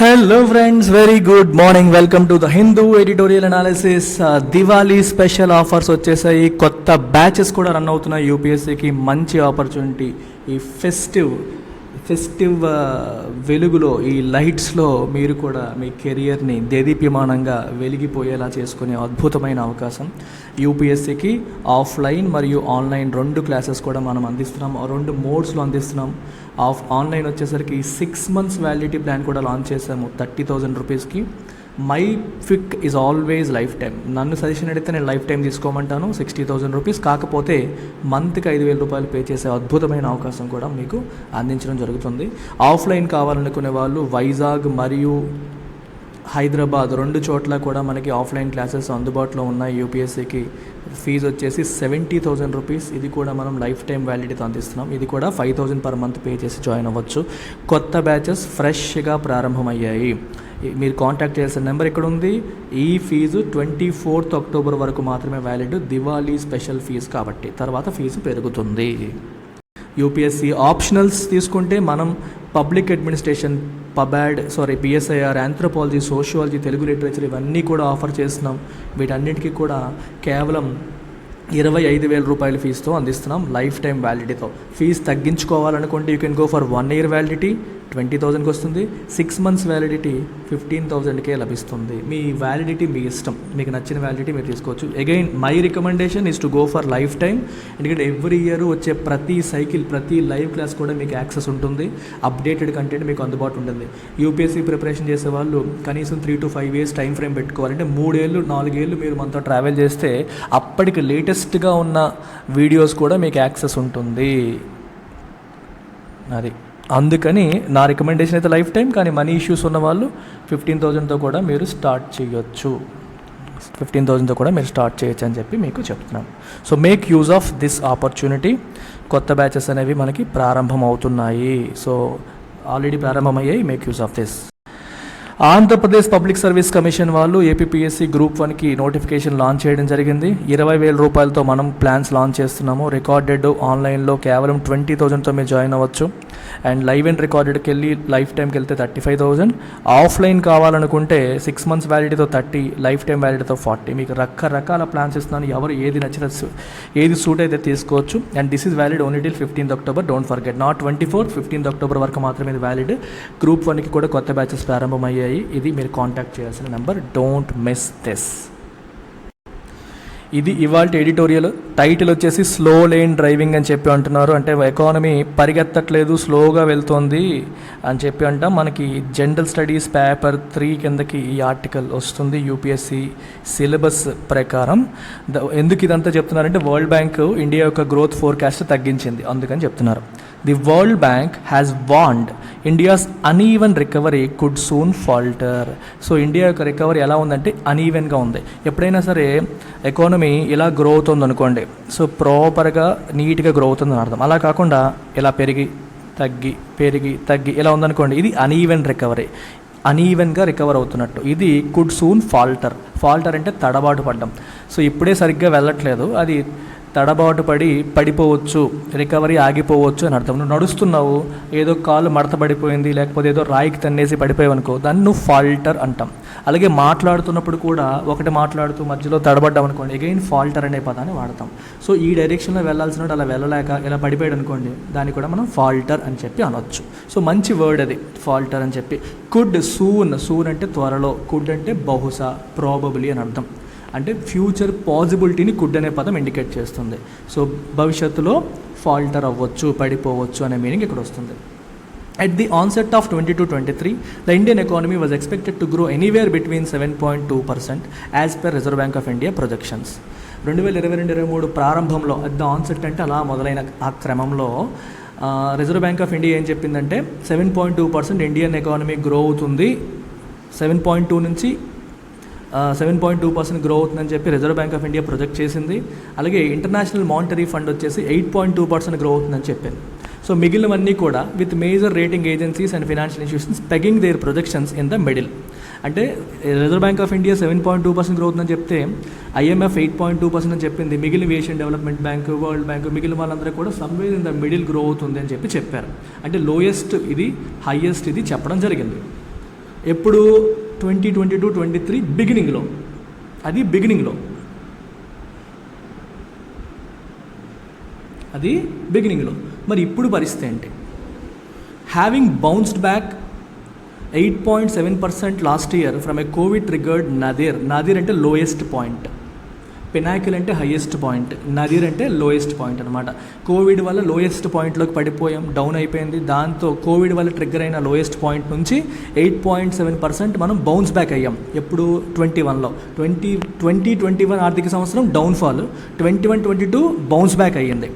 Hello friends, very good morning. Welcome to the Hindu editorial analysis. Diwali special offers వచ్చేసాయి. కొత్త batches కూడా run అవుతున్నాయి. యూపీఎస్సీకి మంచి ఆపర్చునిటీ. ఈ ఫెస్టివ్ వెలుగులో, ఈ లైట్స్లో మీరు కూడా మీ కెరియర్ని దేదీప్యమానంగా వెలిగిపోయేలా చేసుకునే అద్భుతమైన అవకాశం. యూపీఎస్సీకి ఆఫ్లైన్ మరియు ఆన్లైన్ 2 క్లాసెస్ కూడా మనం అందిస్తున్నాం. 2 మోడ్స్లో అందిస్తున్నాం. ఆన్లైన్ వచ్చేసరికి 6 months వ్యాలిడిటీ ప్లాన్ కూడా లాంచ్ చేసాము 30,000 రూపీస్కి. My pick is always life time. నన్ను సజెషన్ అడిగితే నేను లైఫ్ టైం తీసుకోమంటాను. 60,000 రూపీస్, కాకపోతే మంత్కి 5,000 రూపాయలు పే చేసే అద్భుతమైన అవకాశం కూడా మీకు అందించడం జరుగుతుంది. ఆఫ్లైన్ కావాలనుకునే వాళ్ళు వైజాగ్ మరియు హైదరాబాద్ 2 చోట్ల కూడా మనకి ఆఫ్లైన్ క్లాసెస్ అందుబాటులో ఉన్నాయి. యూపీఎస్సీకి ఫీజు వచ్చేసి 70,000 రూపీస్. ఇది కూడా మనం లైఫ్ టైం వ్యాలిడిటీతో అందిస్తున్నాం. ఇది కూడా 5,000 per month పే చేసి జాయిన్ అవ్వచ్చు. కొత్త బ్యాచెస్ ఫ్రెష్గా ప్రారంభమయ్యాయి. మీరు కాంటాక్ట్ చేయాల్సిన నెంబర్ ఇక్కడ ఉంది. ఈ ఫీజు 24th October వరకు మాత్రమే వ్యాలిడ్. దివాళీ స్పెషల్ ఫీజు కాబట్టి తర్వాత ఫీజు పెరుగుతుంది. యూపీఎస్సీ ఆప్షనల్స్ తీసుకుంటే మనం public administration, PSIR, anthropology, sociology, Telugu literature ఇవన్నీ కూడా ఆఫర్ చేస్తున్నాం. వీటన్నిటికీ కూడా కేవలం 25,000 రూపాయల ఫీజుతో అందిస్తున్నాం లైఫ్ టైం వ్యాలిడిటీతో. ఫీజు తగ్గించుకోవాలనుకుంటే you can go for 1 year validity 20,000కి వస్తుంది. 6 months వ్యాలిడిటీ 15,000కే లభిస్తుంది. మీ వ్యాలిడిటీ మీ ఇష్టం, మీకు నచ్చిన వ్యాలిడిటీ మీరు తీసుకోవచ్చు. Again my recommendation is to go for life time. ఎందుకంటే ఎవ్రీ ఇయర్ వచ్చే ప్రతి సైకిల్, ప్రతి లైవ్ క్లాస్ కూడా మీకు యాక్సెస్ ఉంటుంది. అప్డేటెడ్ కంటెంట్ మీకు అందుబాటు ఉంటుంది. యూపీఎస్సీ ప్రిపరేషన్ చేసే వాళ్ళు కనీసం 3 to 5 years టైం ఫ్రేమ్ పెట్టుకోవాలంటే 3 ఏళ్ళు 4 ఏళ్ళు మీరు మనతో ట్రావెల్ చేస్తే అప్పటికి లేటెస్ట్గా ఉన్న వీడియోస్ కూడా మీకు యాక్సెస్ ఉంటుంది. అది అందుకని నా రికమెండేషన్ అయితే లైఫ్ టైం. కానీ మనీ ఇష్యూస్ ఉన్న వాళ్ళు 15,000తో కూడా మీరు స్టార్ట్ చేయొచ్చు. 15,000తో కూడా మీరు స్టార్ట్ చేయొచ్చు అని చెప్పి మీకు చెప్తున్నాను. So make use of this opportunity. కొత్త బ్యాచెస్ అనేవి మనకి ప్రారంభం అవుతున్నాయి. సో ఆల్రెడీ ప్రారంభమయ్యాయి. Make use of this. Andhra Pradesh public service commission వాళ్ళు ఏపీపీఎస్సీ Group 1కి నోటిఫికేషన్ లాంచ్ చేయడం జరిగింది. 20,000 రూపాయలతో మనం ప్లాన్స్ లాంచ్ చేస్తున్నాము. రికార్డెడ్ ఆన్లైన్లో కేవలం 20,000తో మీరు జాయిన్ అవ్వచ్చు. అండ్ లైవ్ అండ్ రికార్డెడ్కి వెళ్ళి లైఫ్ టైంకి వెళ్తే 35,000. ఆఫ్లైన్ కావాలనుకుంటే 6 months వ్యాలిడిటీతో 30, లైఫ్ టైం వ్యాలిడిటీతో 40. మీకు రకరకాల ప్లాన్స్ ఇస్తున్నాను. ఎవరు ఏది నచ్చినా, ఏది సూట్ అయితే తీసుకోవచ్చు. And this is valid only till 15th October. Don't forget, not 24th, 15th October వరకు మాత్రమే ఇది వ్యాలిడ్. Group 1కి కూడా కొత్త బ్యాచెస్ ప్రారంభమయ్యాయి. ఇది మీరు కాంటాక్ట్ చేయాల్సిన నెంబర్. Don't miss this. ఇది ఇవాళ ఎడిటోరియల్. టైటిల్ వచ్చేసి స్లో లేన్ డ్రైవింగ్ అని చెప్పి అంటున్నారు. అంటే ఎకానమీ పరిగెత్తట్లేదు, స్లోగా వెళ్తోంది అని చెప్పి అంటాం. మనకి జనరల్ స్టడీస్ పేపర్ 3 కిందకి ఈ ఆర్టికల్ వస్తుంది యూపీఎస్సీ సిలబస్ ప్రకారం. ఎందుకు ఇదంతా చెప్తున్నారంటే వరల్డ్ బ్యాంక్ ఇండియా యొక్క గ్రోత్ ఫోర్కాస్ట్ తగ్గించింది, అందుకని చెప్తున్నారు. The world Bank has warned India's uneven recovery could soon falter. So India యొక్క రికవరీ ఎలా ఉందంటే అనీవెన్గా ఉంది. ఎప్పుడైనా సరే ఎకానమీ ఇలా గ్రో అవుతుంది అనుకోండి, సో ప్రాపర్గా నీట్గా గ్రో అవుతుందని అర్థం. అలా కాకుండా ఇలా పెరిగి తగ్గి ఇలా ఉందనుకోండి, ఇది అనీవెన్ రికవరీ. అనీవెన్గా రికవర్ అవుతున్నట్టు. ఇది కుడ్ సూన్ ఫాల్టర్ అంటే తడబాటు పడ్డం. సో ఇప్పుడే సరిగ్గా వెళ్ళట్లేదు, అది తడబాటు పడిపోవచ్చు, రికవరీ ఆగిపోవచ్చు అని అర్థం. నువ్వు నడుస్తున్నావు, ఏదో కాలు మడత పడిపోయింది, లేకపోతే ఏదో రాయికి తన్నేసి పడిపోయావు అనుకో, దాన్ని నువ్వు ఫాల్టర్ అంటాం. అలాగే మాట్లాడుతున్నప్పుడు కూడా ఒకటి మాట్లాడుతూ మధ్యలో తడబడ్డాం అనుకోండి, అగైన్ ఫాల్టర్ అనే పదాన్ని వాడతాం. సో ఈ డైరెక్షన్లో వెళ్ళాల్సినట్టు అలా వెళ్ళలేక ఇలా పడిపోయాడు అనుకోండి, దాన్ని కూడా మనం ఫాల్టర్ అని చెప్పి అనొచ్చు. సో మంచి వర్డ్ అది, ఫాల్టర్ అని చెప్పి. కుడ్ సూన్ అంటే త్వరలో, కుడ్ అంటే బహుశా, ప్రాబబులీ అని అర్థం. అంటే ఫ్యూచర్ పాసిబిలిటీని కుడ్ అనే పదం ఇండికేట్ చేస్తుంది. సో భవిష్యత్తులో ఫాల్టర్ అవ్వచ్చు, పడిపోవచ్చు అనే మీనింగ్ ఇక్కడ వస్తుంది. At the onset of 22-23, the Indian economy was expected to grow anywhere between 7.2% as per Reserve Bank of India projections. 2022-23 ప్రారంభంలో, at the onset అంటే అలా మొదలైన ఆ క్రమంలో రిజర్వ్ బ్యాంక్ ఆఫ్ ఇండియా ఏం చెప్పిందంటే 7.2% ఇండియన్ ఎకానమీ గ్రో అవుతుంది. 7.2 నుంచి 7.2% గ్రో అవుతుందని చెప్పి reserve Bank of India project చేసింది. అలాగే ఇంటర్నేషనల్ మానిటరీ ఫండ్ వచ్చేసి 8.2% గ్రో అవుతుందని చెప్పింది. సో మిగిలినవన్నీ కూడా with major rating agencies and financial institutions pegging their projections in the middle. అంటే Reserve Bank of India 7.2% growth అని చెప్తే ఐఎంఎఫ్ 8.2% అని చెప్పింది. మిగిలిన Asian Development Bank, World Bank, మిగిలిన వాళ్ళందరూ కూడా somewhere in the middle grow అవుతుంది అని చెప్పి చెప్పారు. అంటే లోయెస్ట్ ఇది, హైయెస్ట్ ఇది చెప్పడం జరిగింది. ఎప్పుడు 2022-23 బిగినింగ్లో, అది బిగినింగ్లో. మరి ఇప్పుడు పరిస్థితి ఏంటి? Having bounced back 8.7% last year from A Covid triggered Nadir అంటే లోయెస్ట్ పాయింట్, పినాకిల్ అంటే హైయెస్ట్ పాయింట్, నదీర్ అంటే లోయెస్ట్ పాయింట్ అనమాట. కోవిడ్ వల్ల లోయెస్ట్ పాయింట్లోకి పడిపోయాం, డౌన్ అయిపోయింది. దాంతో కోవిడ్ వల్ల ట్రిగ్గర్ అయిన లోయెస్ట్ పాయింట్ నుంచి 8.7% మనం బౌన్స్ బ్యాక్ అయ్యాం. ఎప్పుడు 21లో 2021 ఆర్థిక సంవత్సరం డౌన్ఫాల్, 21-22 బౌన్స్ బ్యాక్ అయ్యింది.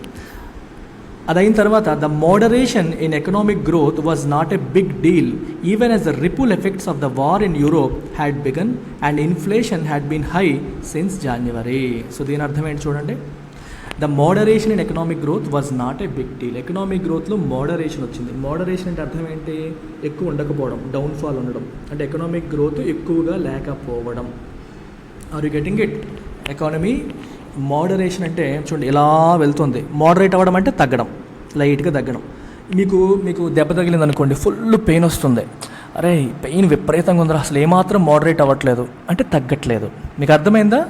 అదైన తర్వాత the moderation in economic growth was not a big deal even as the ripple effects of the war in Europe had begun and inflation had been high since January. So దీని అర్థం ఏంటి చూడండి. The moderation in economic growth was not a big deal. ఎకనామిక్ గ్రోత్లో moderation వచ్చింది. Moderation అంటే అర్థం ఏంటి? ఎక్కువ ఉండకపోవడం, డౌన్ఫాల్ ఉండడం, అంటే ఎకనామిక్ గ్రోత్ ఎక్కువగా లేకపోవడం. Are you getting it? Economy moderation అంటే చూడండి ఇలా వెళ్తుంది, మోడరేట్ అవ్వడం అంటే తగ్గడం, లైట్గా తగ్గడం. మీకు దెబ్బ తగిలింది అనుకోండి, ఫుల్ పెయిన్ వస్తుంది, అరే పెయిన్ విపరీతంగా ఉందిరా, అసలు ఏమాత్రం మోడరేట్ అవ్వట్లేదు అంటే తగ్గట్లేదు. మీకు అర్థమైందా?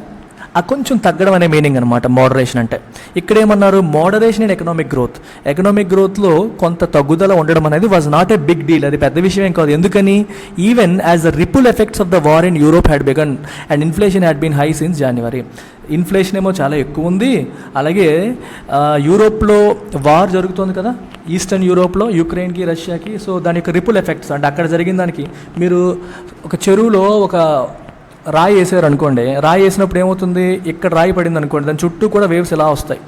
ఆ కొంచెం తగ్గడం అనే మీనింగ్ అనమాట మోడరేషన్ అంటే. ఇక్కడ ఏమన్నారు? మోడరేషన్ ఇన్ ఎకనామిక్ గ్రోత్లో కొంత తగ్గుదల ఉండడం అనేది was not a big deal, అది పెద్ద విషయం ఏం కాదు. ఎందుకని? Even as the ripple effects of the war in Europe had begun and inflation had been high since January. Inflation ఏమో చాలా ఎక్కువ ఉంది, అలాగే యూరోప్లో వార్ జరుగుతుంది కదా, ఈస్టర్న్ యూరోప్లో యుక్రెయిన్కి రష్యాకి. సో దాని యొక్క రిపుల్ ఎఫెక్ట్స్ అంటే అక్కడ జరిగిన దానికి, మీరు ఒక చెరువులో ఒక రాయి వేసారు అనుకోండి, రాయి వేసినప్పుడు ఏమవుతుంది? ఇక్కడ రాయి పడింది అనుకోండి, దాని చుట్టూ కూడా వేవ్స్ ఇలా వస్తాయి.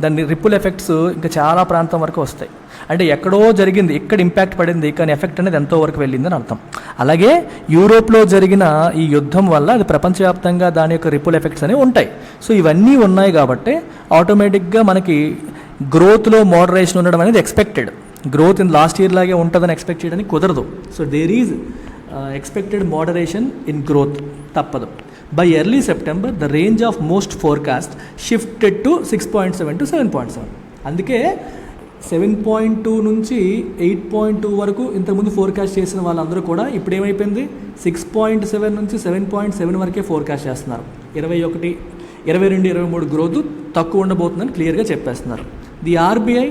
దాని రిపుల్ ఎఫెక్ట్స్ ఇంకా చాలా ప్రాంతం వరకు వస్తాయి. అంటే ఎక్కడో జరిగింది, ఇక్కడ ఇంపాక్ట్ పడింది, కానీ ఎఫెక్ట్ అనేది ఎంతో వరకు వెళ్ళిందని అర్థం. అలాగే యూరోప్లో జరిగిన ఈ యుద్ధం వల్ల అది ప్రపంచవ్యాప్తంగా దాని యొక్క రిపుల్ ఎఫెక్ట్స్ అనేవి ఉంటాయి. సో ఇవన్నీ ఉన్నాయి కాబట్టి ఆటోమేటిక్గా మనకి గ్రోత్లో మోడరేషన్ ఉండడం అనేది expected. Growth in last year లాగే ఉంటుందని ఎక్స్పెక్ట్ చేయడానికి కుదరదు. So there is expected moderation in growth, తప్పదు. By early September, the range of most forecast shifted to 6.7 to 7.7. అందుకే 7.2 నుంచి 8.2 వరకు ఇంతకుముందు ఫోర్కాస్ట్ చేసిన వాళ్ళందరూ కూడా ఇప్పుడు ఏమైపోయింది? 6.7 నుంచి 7.7 వరకే ఫోర్కాస్ట్ చేస్తున్నారు. 21, 22, 23 గ్రోత్ తక్కువ ఉండబోతుందని క్లియర్గా చెప్పేస్తున్నారు. The RBI,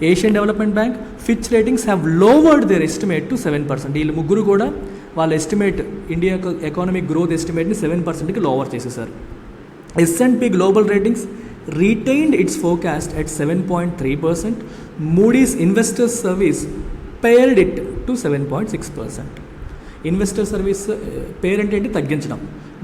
Asian Development Bank, Fitch ratings have lowered their estimate to 7%. వీళ్ళు ముగ్గురు కూడా వాళ్ళ ఎస్టిమేట్, ఇండియా ఎకానమిక్ గ్రోత్ ఎస్టిమేట్ని 7%కి లోవర్ చేసేసారు. S&P global ratings retained its forecast at 7.3%. Moody's investors service pared it to 7.6%. Investor service parent ఏంటి? తగ్గించడం.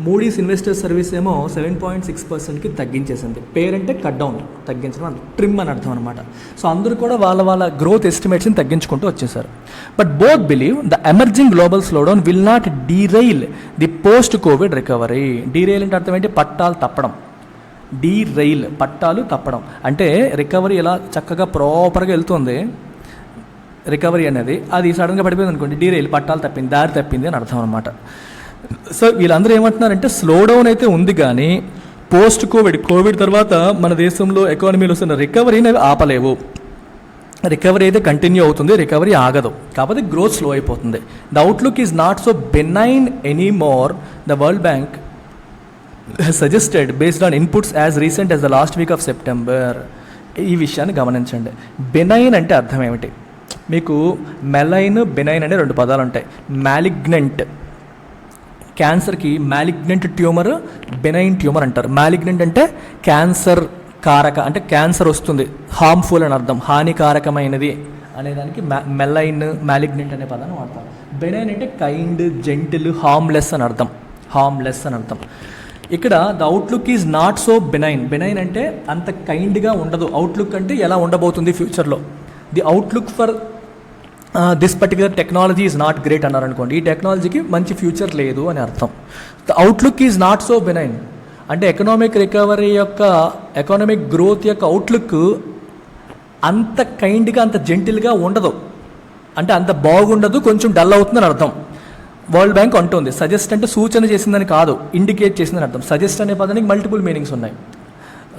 Moody's investor service ఏమో 7.6%కి తగ్గించేసింది. పేరెంటే కట్ డౌన్, తగ్గించడం, ట్రిమ్ అని అర్థం అనమాట. సో అందరూ కూడా వాళ్ళ గ్రోత్ ఎస్టిమేట్స్ని తగ్గించుకుంటూ వచ్చేసారు. But both believe the emerging global slowdown will not derail the post Covid recovery. Derail అంటే అర్థం ఏంటి? పట్టాలు తప్పడం. డీరైల్ పట్టాలు తప్పడం అంటే రికవరీ ఎలా చక్కగా ప్రాపర్గా వెళ్తుంది, రికవరీ అనేది అది సడన్గా పడిపోయింది అనుకోండి, డీరైల్ పట్టాలు తప్పింది, దారి తప్పింది అని అర్థం అనమాట. సో వీళ్ళందరూ ఏమంటున్నారంటే స్లో డౌన్ అయితే ఉంది, కానీ పోస్ట్ కోవిడ్ తర్వాత మన దేశంలో ఎకానమీలో వస్తున్న రికవరీని ఆపలేవు. రికవరీ అయితే కంటిన్యూ అవుతుంది, రికవరీ ఆగదు, కాకపోతే గ్రోత్ స్లో అయిపోతుంది. The outlook is not so benign any more, the World bank suggested based on inputs as recent as the last week of September. ఈ విషయాన్ని గమనించండి. బెనైన్ అంటే అర్థం ఏమిటి? మీకు మెలైన్, బెనైన్ అనే రెండు పదాలు ఉంటాయి. మ్యాలిగ్నెంట్, క్యాన్సర్కి మ్యాలిగ్నెంట్ ట్యూమర్, బెనైన్ ట్యూమర్ అంటారు. మ్యాలిగ్నెంట్ అంటే క్యాన్సర్ కారక, అంటే క్యాన్సర్ వస్తుంది, హార్మ్ఫుల్ అని అర్థం, హానికారకమైనది అనేదానికి మెలైన్, మ్యాలిగ్నెంట్ అనే పదాన్ని వాడతారు. బెనైన్ అంటే కైండ్, జెంటిల్, హార్మ్లెస్ అని అర్థం, హార్మ్లెస్ అని అర్థం. ఇక్కడ the outlook is not so benign. Benign అంటే అంత కైండ్గా ఉండదు. అవుట్లుక్ అంటే ఎలా ఉండబోతుంది ఫ్యూచర్లో. The outlook for this particular technology is not great అన్నారు అనుకోండి, ఈ టెక్నాలజీకి మంచి ఫ్యూచర్ లేదు అని అర్థం. The outlook is not so benign అంటే ఎకనామిక్ రికవరీ యొక్క, ఎకనామిక్ గ్రోత్ యొక్క అవుట్లుక్ అంత కైండ్గా, అంత జెంటిల్గా ఉండదు, అంటే అంత బాగుండదు, కొంచెం డల్ అవుతుందని అర్థం. వరల్డ్ బ్యాంక్ అంటుంది. సజెస్ట్ అంటే సూచన చేసిందని కాదు, ఇండికేట్ చేసిందని అర్థం. సజెస్ట్ అనే పదానికి మల్టిపుల్ మీనింగ్స్ ఉన్నాయి.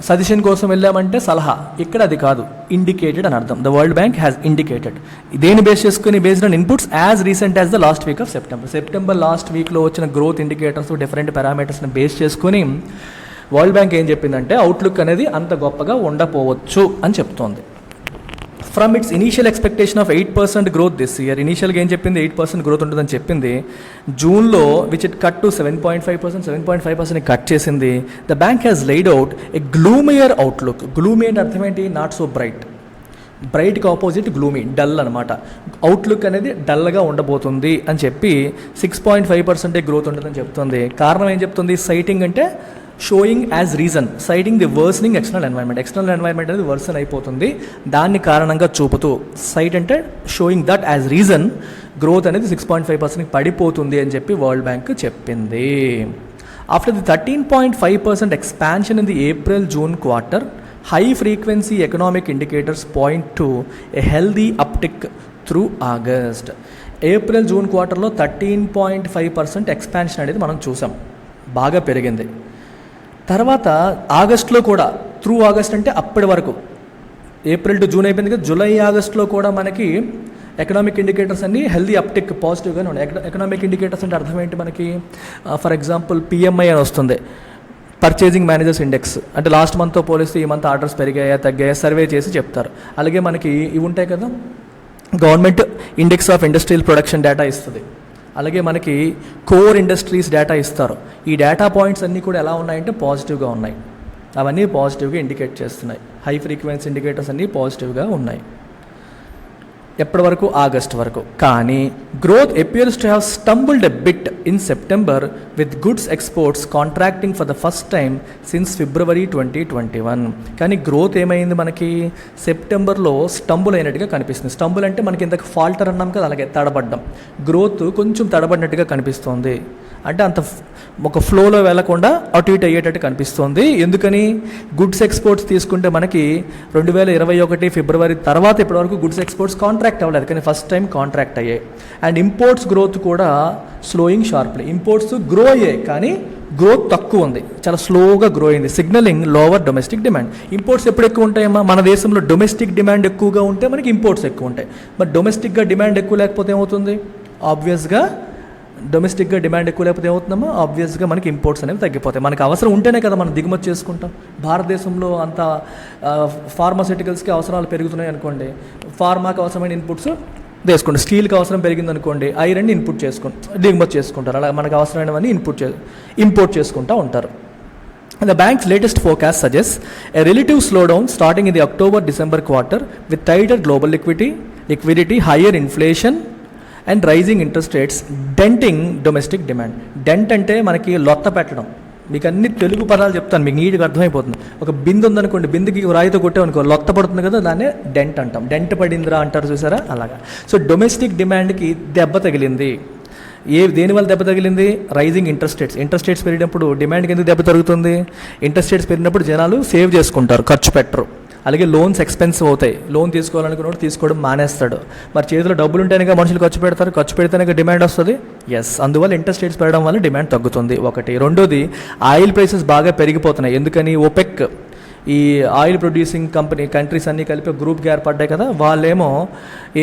సజెషన్ కోసం వెళ్ళామంటే సలహా, ఇక్కడ అది కాదు, ఇండికేటెడ్ అని అర్థం. The World Bank has indicated. దేని బేస్ చేసుకుని, based on inputs as recent as the last week of September last వీక్లో వచ్చిన గ్రోత్ ఇండికేటర్స్, డిఫరెంట్ పారామీటర్స్ని బేస్ చేసుకుని వరల్డ్ బ్యాంక్ ఏం చెప్పిందంటే అవుట్లుక్ అనేది అంత గొప్పగా ఉండపోవచ్చు అని చెప్తోంది. From its initial expectation of 8% growth this year, ఇనీషియల్గా ఏం చెప్పింది, 8% గ్రోత్ ఉంటుందని చెప్పింది. జూన్లో which it cut to 7.5%, 7.5% cut చేసింది. The bank has laid out a gloomier outlook. Gloomy అంటే అర్థం ఏంటి, నాట్ సో బ్రైట్. బ్రైట్కి ఆపోజిట్ గ్లూమీ, డల్ అనమాట. అవుట్లుక్ అనేది డల్గా ఉండబోతుంది అని చెప్పి 6.5% గ్రోత్ ఉంటుందని చెప్తుంది. కారణం ఏం చెప్తుంది, సైటింగ్ అంటే showing as reason, citing the worsening external environment అనేది వర్సన్ అయిపోతుంది, దాన్ని కారణంగా చూపుతూ సైట్ అంటే showing that as reason growth అనేది 6.5% పడిపోతుంది అని చెప్పి వరల్డ్ బ్యాంక్ చెప్పింది. After the 13.5% expansion in the April June quarter, high frequency economic indicators point to a healthy uptick through August. April June క్వార్టర్లో 13.5% ఎక్స్పాన్షన్ అనేది మనం చూసాం, బాగా పెరిగింది. తర్వాత ఆగస్ట్లో కూడా, త్రూ ఆగస్ట్ అంటే అప్పటి వరకు, ఏప్రిల్ టు జూన్ అయిపోయింది కదా, జూలై ఆగస్ట్లో కూడా మనకి ఎకనామిక్ ఇండికేటర్స్ అన్నీ హెల్దీ అప్టిక్ పాజిటివ్గానే ఉన్నాయి. ఎకనామిక్ ఇండికేటర్స్ అంటే అర్థం ఏంటి మనకి, ఫర్ ఎగ్జాంపుల్ పిఎంఐ అని వస్తుంది, పర్చేజింగ్ మేనేజర్స్ ఇండెక్స్, అంటే లాస్ట్ మంత్తో పోలిస్తే ఈ మంత్ ఆర్డర్స్ పెరిగాయా తగ్గాయా సర్వే చేసి చెప్తారు. అలాగే మనకి ఇవి ఉంటాయి కదా, government index of industrial production data ఇస్తుంది. అలాగే మనకి కోర్ ఇండస్ట్రీస్ డేటా ఇస్తారు. ఈ డేటా పాయింట్స్ అన్నీ కూడా ఎలా ఉన్నాయంటే పాజిటివ్గా ఉన్నాయి, అవన్నీ పాజిటివ్గా ఇండికేట్ చేస్తున్నాయి. హై ఫ్రీక్వెన్సీ ఇండికేటర్స్ అన్నీ పాజిటివ్గా ఉన్నాయి ఎప్పటి వరకు, ఆగస్ట్ వరకు. కానీ growth appears to have stumbled a bit in September with goods exports contracting for the first time since February 2021. కానీ గ్రోత్ ఏమైంది మనకి, సెప్టెంబర్లో స్టంబుల్ అయినట్టుగా కనిపిస్తుంది. స్టంబుల్ అంటే మనకి ఇంతకు ఫాల్టర్ అన్నాం కదా, అలాగే తడబడ్డం, గ్రోత్ కొంచెం తడబడినట్టుగా కనిపిస్తోంది. అంటే అంత ఒక ఫ్లోలో వెళ్లకుండా అటు ఇటు అయ్యేటట్టు కనిపిస్తుంది. ఎందుకని, గుడ్స్ ఎక్స్పోర్ట్స్ తీసుకుంటే మనకి 2021 ఫిబ్రవరి తర్వాత ఇప్పటివరకు గుడ్స్ ఎక్స్పోర్ట్స్ కాంట్రాక్ట్ అవ్వలేదు, కానీ ఫస్ట్ టైం కాంట్రాక్ట్ అయ్యాయి. అండ్ ఇంపోర్ట్స్ గ్రోత్ కూడా స్లోయింగ్ షార్ప్లీ. ఇంపోర్ట్స్ గ్రో అయ్యాయి కానీ గ్రోత్ తక్కువ ఉంది, చాలా స్లోగా గ్రో అయింది, signalling lower domestic demand. Imports ఎప్పుడు ఎక్కువ ఉంటాయమ్మా, మన దేశంలో డొమెస్టిక్ డిమాండ్ ఎక్కువగా ఉంటే మనకి ఇంపోర్ట్స్ ఎక్కువ ఉంటాయి. మరి డొమెస్టిక్గా డిమాండ్ ఎక్కువ లేకపోతే ఏమవుతుంది, ఆబ్వియస్గా డొమెస్టిక్గా డిమాండ్ ఎక్కువ లేకపోతే ఏమవుతుందమ్మా, ఆబ్వియస్గా మనకి ఇంపోర్ట్స్ అనేవి తగ్గిపోతాయి. మనకి అవసరం ఉంటేనే కదా మనం దిగుమతి చేసుకుంటాం. భారతదేశంలో అంత ఫార్మాస్యూటికల్స్కి అవసరాలు పెరుగుతున్నాయి అనుకోండి, ఫార్మాకి అవసరమైన ఇన్పుట్స్ వేసుకోండి, స్టీల్కి అవసరం పెరిగింది అనుకోండి, ఐరన్ని దిగుమతి చేసుకుంటారు. అలా మనకు అవసరమైనవన్నీ ఇంపోర్ట్ చేసుకుంటూ ఉంటారు. The bank's latest forecast suggests a relative slowdown starting in the October-December quarter with tighter global liquidity, higher inflation and rising interest rates denting domestic demand. Dent అంటే మనకి లొత్త పెట్టడం. మీకు అన్ని తెలుగు పదాలు చెప్తాను, మీకు నీట్గా అర్థమైపోతుంది. ఒక బిందు ఉందనుకోండి, బిందుకి రాయితో కొట్టామనుకో లొత్త పడుతుంది కదా, దాన్నే డెంట్ అంటాం. డెంట్ పడిందిరా అంటారు చూసారా, అలాగా. సో డొమెస్టిక్ డిమాండ్కి దెబ్బ తగిలింది. దేనివల్ల దెబ్బ తగిలింది, రైజింగ్ ఇంట్రెస్ట్ రేట్స్ పెరిగినప్పుడు డిమాండ్కి ఎందుకు దెబ్బ తగ్గుతుంది, ఇంట్రెస్ట్ రేట్స్ పెరిగినప్పుడు జనాలు సేవ్ చేసుకుంటారు, ఖర్చు పెట్టరు. అలాగే లోన్స్ ఎక్స్పెన్సివ్ అవుతాయి, లోన్ తీసుకోవాలనుకున్నప్పుడు తీసుకోవడం మానేస్తాడు. మరి చేతిలో డబ్బులు ఉంటేనే మనుషులు ఖర్చు పెడతారు, ఖర్చు పెడితేనే డిమాండ్ వస్తుంది. ఎస్, అందువల్ల ఇంట్రెస్ట్ రేట్స్ పెరగడం వల్ల డిమాండ్ తగ్గుతుంది ఒకటి. రెండోది, ఆయిల్ ప్రైసెస్ బాగా పెరిగిపోతున్నాయి. ఎందుకని, ఓపెక్ ఈ ఆయిల్ ప్రొడ్యూసింగ్ కంట్రీస్ అన్నీ కలిపి గ్రూప్కి ఏర్పడ్డాయి కదా, వాళ్ళేమో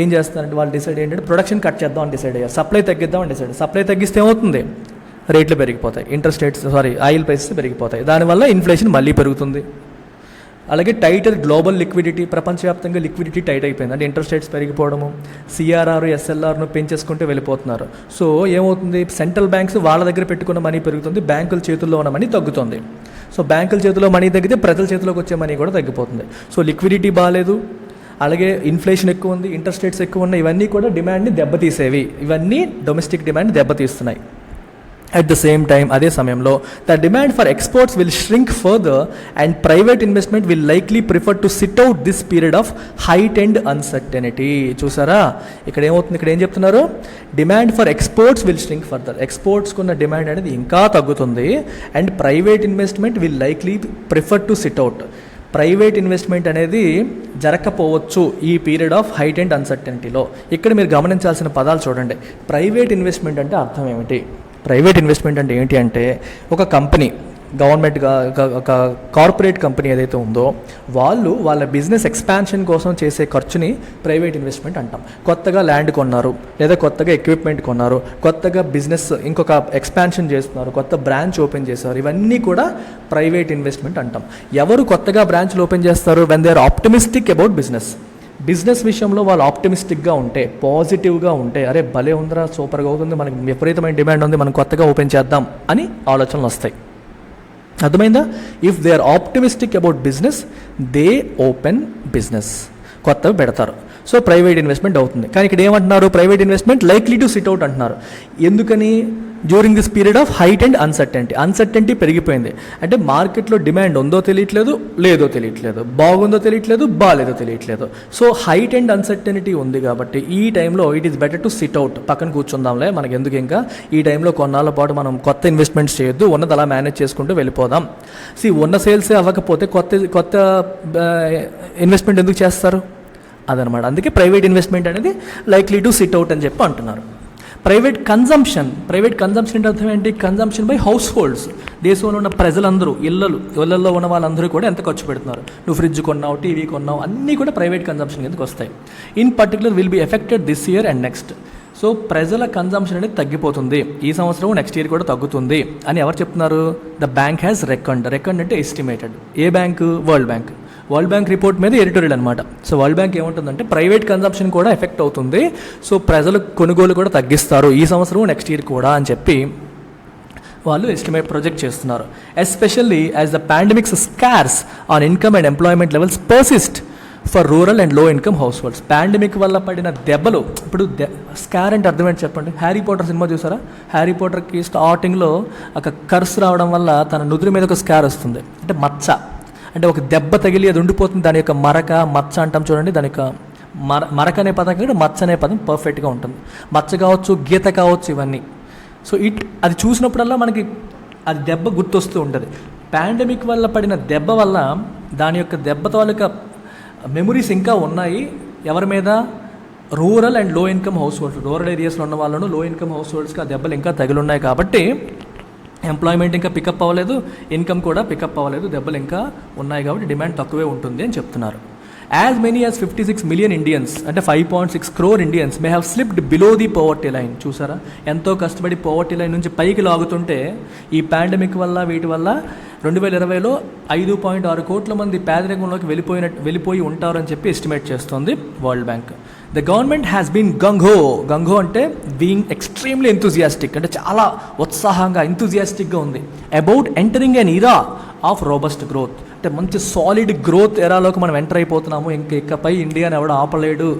ఏం చేస్తారంటే వాళ్ళు డిసైడ్ ఏంటంటే ప్రొడక్షన్ కట్ చేద్దాం అని డిసైడ్ అయ్యారు, సప్లై తగ్గిద్దాం అని డిసైడ్. సప్లై తగ్గిస్తే ఏమవుతుంది, రేట్లు పెరిగిపోతాయి, ఆయిల్ ప్రైసెస్ పెరిగిపోతాయి, దానివల్ల ఇన్ఫ్లేషన్ మళ్ళీ పెరుగుతుంది. అలాగే టైటర్ గ్లోబల్ లిక్విడిటీ, ప్రపంచవ్యాప్తంగా లిక్విడిటీ టైట్ అయిపోయింది. అంటే ఇంట్రెస్ట్ రేట్స్ పెరిగిపోవడము, సిఆర్ఆర్ ఎస్ఎల్ఆర్ను పెంచేసుకుంటూ వెళ్ళిపోతున్నారు. సో ఏమవుతుంది, సెంట్రల్ బ్యాంక్స్ వాళ్ళ దగ్గర పెట్టుకున్న మనీ పెరుగుతుంది, బ్యాంకుల చేతుల్లో ఉన్న మనీ తగ్గుతుంది. సో బ్యాంకుల చేతిలో మనీ తగ్గితే ప్రజల చేతిలోకి వచ్చే మనీ కూడా తగ్గిపోతుంది. సో లిక్విడిటీ బాగాలేదు, అలాగే ఇన్ఫ్లేషన్ ఎక్కువ ఉంది, ఇంట్రెస్ట్ రేట్స్ ఎక్కువ ఉన్నాయి, ఇవన్నీ కూడా డిమాండ్ని దెబ్బతీసేవి. ఇవన్నీ డొమెస్టిక్ డిమాండ్ దెబ్బతీస్తున్నాయి. At the same time, అదే సమయంలో the demand for exports will shrink further and private investment will likely prefer to sit out this period of heightened uncertainty. చూసారా ఇక్కడ ఏమవుతుంది, ఇక్కడ ఏం చెప్తున్నారు, demand for exports will shrink further, ఎక్స్పోర్ట్స్కి ఉన్న demand అనేది ఇంకా తగ్గుతుంది. And private investment will likely prefer to sit out, private investment అనేది జరగకపోవచ్చు ఈ పీరియడ్ ఆఫ్ హైట్ అండ్ అన్సర్టనిటీలో. ఇక్కడ మీరు గమనించాల్సిన పదాలు చూడండి. ప్రైవేట్ ఇన్వెస్ట్మెంట్ అంటే అర్థం ఏమిటి, ప్రైవేట్ ఇన్వెస్ట్మెంట్ అంటే ఏంటి అంటే, ఒక కంపెనీ గవర్నమెంట్ ఒక కార్పొరేట్ కంపెనీ ఏదైతే ఉందో వాళ్ళు వాళ్ళ బిజినెస్ ఎక్స్పాన్షన్ కోసం చేసే ఖర్చుని ప్రైవేట్ ఇన్వెస్ట్మెంట్ అంటాం. కొత్తగా ల్యాండ్ కొన్నారు, లేదా కొత్తగా ఎక్విప్మెంట్ కొన్నారు, కొత్తగా బిజినెస్ ఇంకొక ఎక్స్పాన్షన్ చేస్తున్నారు, కొత్త బ్రాంచ్ ఓపెన్ చేస్తారు, ఇవన్నీ కూడా ప్రైవేట్ ఇన్వెస్ట్మెంట్ అంటాం. ఎవరు కొత్తగా బ్రాంచ్లు ఓపెన్ చేస్తారు? When they are optimistic about business విషయంలో వాళ్ళు ఆప్టిమిస్టిక్గా ఉంటే, పాజిటివ్గా ఉంటే, అరే భలే ఉందిరా, సూపర్గా అవుతుంది, మనకి విపరీతమైన డిమాండ్ ఉంది, మనం కొత్తగా ఓపెన్ చేద్దాం అని ఆలోచనలు వస్తాయి. అర్థమైందా? If they are optimistic about business, they open business, కొత్తవి పెడతారు. సో ప్రైవేట్ ఇన్వెస్ట్మెంట్ అవుతుంది. కానీ ఇక్కడ ఏమంటున్నారు? Private investment likely to sit out అంటున్నారు. ఎందుకని? During this period of height and uncertainty పెరిగిపోయింది. అంటే మార్కెట్లో డిమాండ్ ఉందో తెలియట్లేదు, లేదో తెలియట్లేదు, బాగుందో తెలియట్లేదు, బాగాలేదో తెలియట్లేదు. సో హైట్ అండ్ అన్సర్టెనిటీ ఉంది కాబట్టి ఈ టైంలో it is better to sit out, పక్కన కూర్చుందాంలే, మనకి ఎందుకు ఇంకా ఈ టైంలో కొన్నాళ్ళ పాటు మనం కొత్త ఇన్వెస్ట్మెంట్స్ చేయొద్దు, ఉన్నది అలా మేనేజ్ చేసుకుంటూ వెళ్ళిపోదాం. ఉన్న సేల్సే అవ్వకపోతే కొత్త ఇన్వెస్ట్మెంట్ ఎందుకు చేస్తారు? అదనమాట. అందుకే ప్రైవేట్ ఇన్వెస్ట్మెంట్ అనేది లైక్లీ టు సిట్ అవుట్ అని చెప్పి అంటున్నారు. ప్రైవేట్ కన్జంప్షన్ అంటే అర్థం ఏంటి? Consumption by house holds. దేశంలో ఉన్న ప్రజలందరూ, ఇళ్లలో ఉన్న వాళ్ళందరూ కూడా ఎంత ఖర్చు పెడుతున్నారు. నువ్వు ఫ్రిడ్జ్ కొన్నావు, టీవీ కొన్నావు, అన్నీ కూడా ప్రైవేట్ కన్జంప్షన్ కిందకి వస్తాయి. In particular will be affected this year and next. So ప్రజల కన్జంప్షన్ అనేది తగ్గిపోతుంది, ఈ సంవత్సరం నెక్స్ట్ ఇయర్ కూడా తగ్గుతుంది అని ఎవరు చెప్తున్నారు? ద బ్యాంక్ హ్యాస్ రెకండ్ అంటే ఎస్టిమేటెడ్. ఏ బ్యాంక్? వరల్డ్ బ్యాంక్ రిపోర్ట్ మీద ఎడిటోరియల్ అనమాట. సో వరల్డ్ బ్యాంక్ ఏముంటుందంటే ప్రైవేట్ కన్జంప్షన్ కూడా ఎఫెక్ట్ అవుతుంది, సో ప్రజలు కొనుగోలు కూడా తగ్గిస్తారు ఈ సంవత్సరం నెక్స్ట్ ఇయర్ కూడా అని చెప్పి వాళ్ళు ప్రొజెక్ట్ చేస్తున్నారు. Especially as the pandemics scars on income and employment levels persist for rural and లో ఇన్కమ్ హౌస్ హోల్డ్స్. పాండమిక్ వల్ల పడిన దెబ్బలు, ఇప్పుడు స్కార్ అంటే అర్థమేంటి చెప్పండి? హ్యారీ పాటర్ సినిమా చూసారా? హ్యారీ పాటర్కి స్టార్టింగ్లో ఒక కర్స్ రావడం వల్ల తన నుదురు మీద ఒక స్కార్ వస్తుంది, అంటే మచ్చ, అంటే ఒక దెబ్బ తగిలి అది ఉండిపోతుంది. దాని యొక్క మచ్చ అంటాం చూడండి. దాని యొక్క మరక అనే పదం కంటే మచ్చ అనే పదం పర్ఫెక్ట్గా ఉంటుంది. మచ్చ కావచ్చు, గీత కావచ్చు, ఇవన్నీ. సో అది చూసినప్పుడల్లా మనకి అది దెబ్బ గుర్తొస్తూ ఉంటుంది. పాండమిక్ వల్ల పడిన దెబ్బ వల్ల దాని యొక్క దెబ్బ తాలూకా మెమరీస్ ఇంకా ఉన్నాయి. ఎవరి మీద? రూరల్ అండ్ లో ఇన్కమ్ హౌస్ హోల్డ్స్. రూరల్ ఏరియాస్లో ఉన్న వాళ్ళను, లో ఇన్కమ్ హౌస్ హోల్డ్స్కి ఆ దెబ్బలు ఇంకా తగిలిన్నాయి. కాబట్టి ఎంప్లాయ్మెంట్ ఇంకా పికప్ అవ్వలేదు, ఇన్కమ్ కూడా పికప్ అవ్వలేదు, దెబ్బలు ఇంకా ఉన్నాయి, కాబట్టి డిమాండ్ తక్కువే ఉంటుంది అని చెప్తున్నారు. As many as 56 million Indians, అంటే 5.6 crore Indians may have slipped below the poverty line. చూసారా, ఎంతో కష్టపడి పోవర్టీ లైన్ నుంచి పైకి లాగుతుంటే ఈ పాండమిక్ వల్ల వీటి వల్ల 2020లో 5.6 కోట్ల మంది పేదరికంలోకి వెళ్ళిపోయి ఉంటారని చెప్పి ఎస్టిమేట్ చేస్తోంది World Bank. The government has been gungho అంటే బీయింగ్ ఎక్స్ట్రీమ్లీ ఎంతూజియాస్టిక్, అంటే చాలా ఉత్సాహంగా ఎంతూజియాస్టిక్గా ఉంది. About entering an era of robust growth, అంటే మంచి సాలిడ్ గ్రోత్ ఎరాలోకి మనం ఎంటర్ అయిపోతున్నాము, ఇకపై ఇండియాని ఎవడ ఆపలేడు,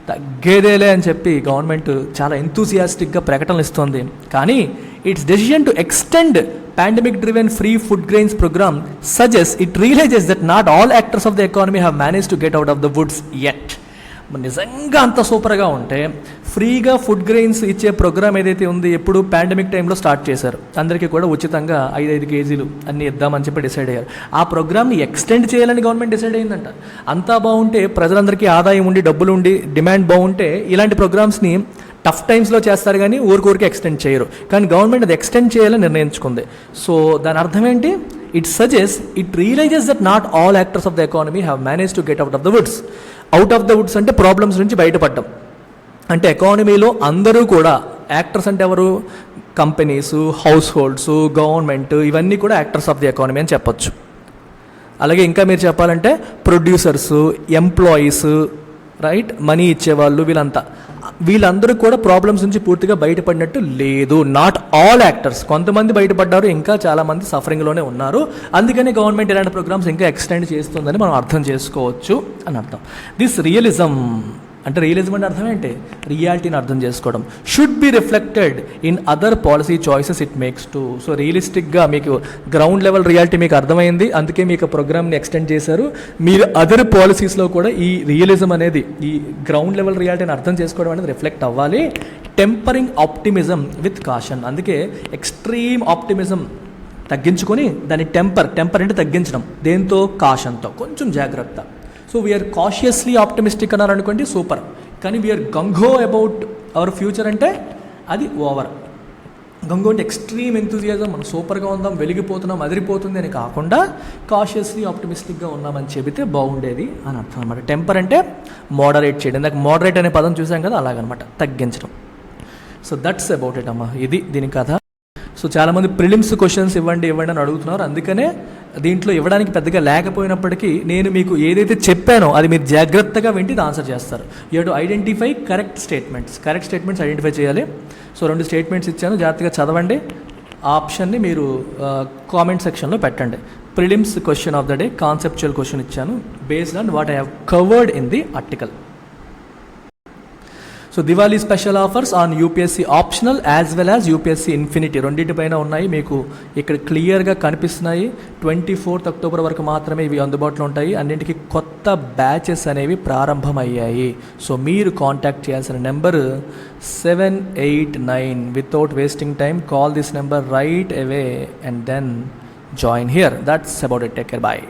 తగ్గేదేలే అని చెప్పి గవర్నమెంట్ చాలా ఎంతూజియాస్టిక్గా ప్రకటనలు ఇస్తుంది. కానీ it's decision to extend pandemic driven free food grains program suggests it realizes that not all actors of the economy have managed to get out of the woods yet. నిజంగా అంత సూపర్గా ఉంటే ఫ్రీగా ఫుడ్ గ్రెయిన్స్ ఇచ్చే programme ఏదైతే ఉంది, ఎప్పుడు pandemic టైంలో స్టార్ట్ చేశారు, అందరికీ కూడా ఉచితంగా 5 కేజీలు అన్నీ ఇద్దామని చెప్పి డిసైడ్ అయ్యారు. ఆ ప్రోగ్రామ్ని ఎక్స్టెండ్ చేయాలని గవర్నమెంట్ డిసైడ్ అయిందంట. అంతా బాగుంటే, ప్రజలందరికీ ఆదాయం ఉండి, డబ్బులు ఉండి, డిమాండ్ బాగుంటే ఇలాంటి ప్రోగ్రామ్స్ని టఫ్ టైమ్స్లో చేస్తారు కానీ ఊరికూరికి ఎక్స్టెండ్ చేయరు. కానీ గవర్నమెంట్ అది ఎక్స్టెండ్ చేయాలని నిర్ణయించుకుంది. సో దాని అర్థం ఏంటి? It realises that not all actors of the economy have manage to get out of the woods అంటే ప్రాబ్లమ్స్ నుంచి బయటపడ్డం. అంటే ఎకానమీలో అందరూ కూడా యాక్టర్స్ అంటే ఎవరు? కంపెనీస్, హౌస్ హోల్డ్స్, గవర్నమెంట్, ఇవన్నీ కూడా యాక్టర్స్ ఆఫ్ ది ఎకానమీ అని చెప్పొచ్చు. అలాగే ఇంకా మీరు చెప్పాలంటే ప్రొడ్యూసర్స్, ఎంప్లాయీస్, రైట్, మనీ ఇచ్చేవాళ్ళు, వీళ్ళందరూ కూడా ప్రాబ్లమ్స్ నుంచి పూర్తిగా బయటపడినట్టు లేదు. నాట్ ఆల్ యాక్టర్స్, కొంతమంది బయటపడ్డారు, ఇంకా చాలామంది సఫరింగ్లోనే ఉన్నారు. అందుకని గవర్నమెంట్ ఇలాంటి ప్రోగ్రామ్స్ ఇంకా ఎక్స్టెండ్ చేస్తుందని మనం అర్థం చేసుకోవచ్చు అని అర్థం. దిస్ రియలిజం అంటే అర్థం ఏంటి? రియాలిటీని అర్థం చేసుకోవడం. Should be reflected in other policy choices it makes to. So రియలిస్టిక్గా మీకు గ్రౌండ్ లెవెల్ రియాలిటీ మీకు అర్థమైంది, అందుకే మీకు ప్రోగ్రామ్ని ఎక్స్టెండ్ చేశారు. మీరు అదర్ పాలసీస్లో కూడా ఈ రియలిజం అనేది, ఈ గ్రౌండ్ లెవెల్ రియాలిటీని అర్థం చేసుకోవడం అనేది రిఫ్లెక్ట్ అవ్వాలి. Tempering optimism with caution. అందుకే ఎక్స్ట్రీమ్ ఆప్టిమిజం తగ్గించుకొని దాన్ని టెంపర్ అంటే తగ్గించడం, దేంతో? కాషన్తో, కొంచెం జాగ్రత్త. సో వీఆర్ కాషియస్లీ ఆప్టిమిస్టిక్ అన్నారు అనుకోండి, సూపర్. కానీ వీఆర్ గంగో అబౌట్ అవర్ ఫ్యూచర్ అంటే అది ఓవర్. గంగోటి ఎక్స్ట్రీమ్ ఎంతూజియాజం, మనం సూపర్గా ఉందాం, వెలిగిపోతున్నాం, అదిరిపోతుంది అని కాకుండా కాషియస్లీ ఆప్టిమిస్టిక్గా ఉన్నామని చెబితే బాగుండేది అని అర్థం అనమాట. టెంపర్ అంటే మోడరేట్ చేయడం, ఇందాక మోడరేట్ అనే పదం చూసాం కదా, అలాగనమాట, తగ్గించడం. సో దట్స్ అబౌట్ ఇట్ అమ్మా, ఇది దీని కథ. సో చాలామంది ప్రిలిమ్స్ క్వశ్చన్స్ ఇవ్వండి అని అడుగుతున్నారు, అందుకనే దీంట్లో ఇవ్వడానికి పెద్దగా లేకపోయినప్పటికీ నేను మీకు ఏదైతే చెప్పానో అది మీరు జాగ్రత్తగా వింటి ఆన్సర్ చేస్తారు. You to identify correct statements identify చేయాలి. సో 2 స్టేట్మెంట్స్ ఇచ్చాను, జాగ్రత్తగా చదవండి. ఆప్షన్ని మీరు కామెంట్ సెక్షన్లో పెట్టండి. Prelims question of the day, conceptual question ఇచ్చాను based on what I have covered in the article. So Diwali special offers on UPSC optional as well as UPSC infinity రెండింటిపైన ఉన్నాయి, మీకు ఇక్కడ క్లియర్గా కనిపిస్తున్నాయి. 24th October వరకు మాత్రమే ఇవి అందుబాటులో ఉంటాయి. అన్నింటికి కొత్త బ్యాచెస్ అనేవి ప్రారంభమయ్యాయి. సో మీరు కాంటాక్ట్ చేయాల్సిన number 789. Without wasting time call this number right away and then join here. That's about it. Take care, bye.